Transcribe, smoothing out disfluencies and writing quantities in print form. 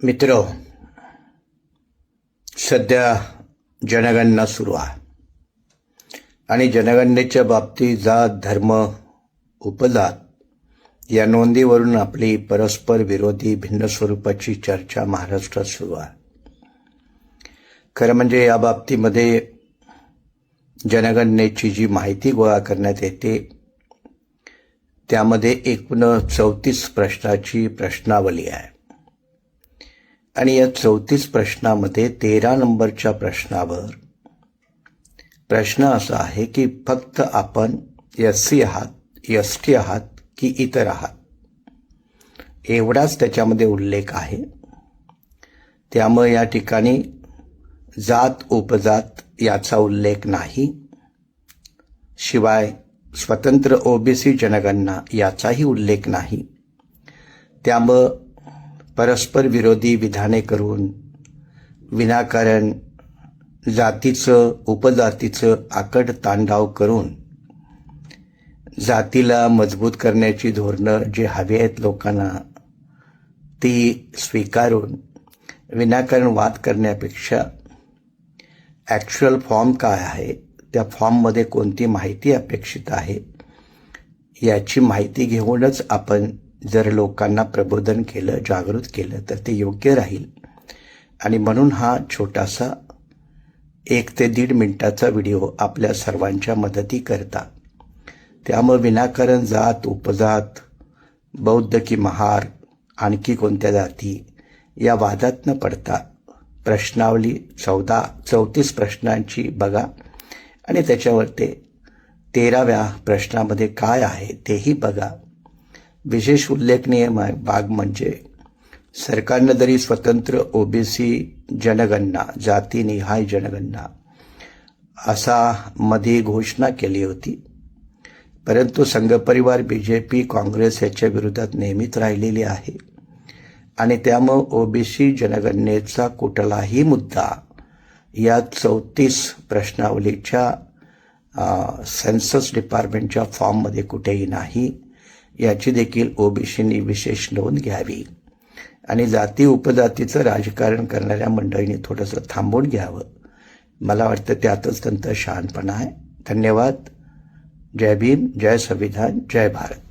मित्र, सध्या जनगणना सुरू आहे आणि जनगणनेच्या बाबतीत जात, धर्म, उपजात या नोंदीवरून आपली परस्पर विरोधी भिन्न स्वरूपाची चर्चा महाराष्ट्रात सुरू आहे. खरं म्हणजे या बाबतीमध्ये जनगणनेची जी माहिती गोळा करण्यात येते त्यामध्ये एकूण 34 प्रश्नाची प्रश्नावली आहे आणि या 34 प्रश्नामध्ये 13 नंबरच्या प्रश्नावर प्रश्न असा आहे की फक्त आपण SC आहात, ST आहात की इतर आहात, एवढाच त्याच्यामध्ये उल्लेख आहे. त्यामुळे या ठिकाणी जात उपजात याचा उल्लेख नाही. शिवाय स्वतंत्र OBC जनगणना याचाही उल्लेख नाही. त्यामुळं परस्पर विरोधी विधाने करून विनाकारण जातीचं उपजातीचं आकड तांडाव करून जातीला मजबूत करण्याची धोरणं जी हवी आहेत लोकांना ती स्वीकारून विनाकारण वाद करण्यापेक्षा ॲक्च्युअल फॉर्म काय आहे, त्या फॉर्ममध्ये कोणती माहिती अपेक्षित आहे याची माहिती घेऊनच आपण जर लोकांना प्रबोधन केलं, जागृत केलं तर ते योग्य राहील. आणि म्हणून हा छोटासा 1 ते 1.5 मिनिटाचा व्हिडिओ आपल्या सर्वांच्या मदतीकरता. त्यामुळे विनाकारण जात उपजात, बौद्ध की महार, आणखी कोणत्या जाती या वादात न पडता प्रश्नावली 34 प्रश्नांची बघा आणि त्याच्यावर ते 13व्या प्रश्नामध्ये काय आहे तेही बघा. विशेष उल्लेखनीय बाब म्हणजे सरकारनं जरी स्वतंत्र OBC जनगणना, जातीनिहाय जनगणना असा मध्ये घोषणा केली होती, परंतु संघपरिवार BJP काँग्रेस याच्या विरोधात नेहमीच राहिलेली आहे आणि त्यामुळे OBC जनगणनेचा कुठलाही मुद्दा या 34 प्रश्नावलीच्या सेन्सस डिपार्टमेंटच्या फॉर्ममध्ये कुठेही नाही. याची देखील OBCनी विशेष नोंद घ्यावी आणि जाती उपजातीचं राजकारण करणाऱ्या मंडळींनी थोडंसं थांबून घ्यावं. मला वाटतं त्यातच त्यांचा शहाणपणा आहे. धन्यवाद. जय भीम, जय संविधान, जय भारत.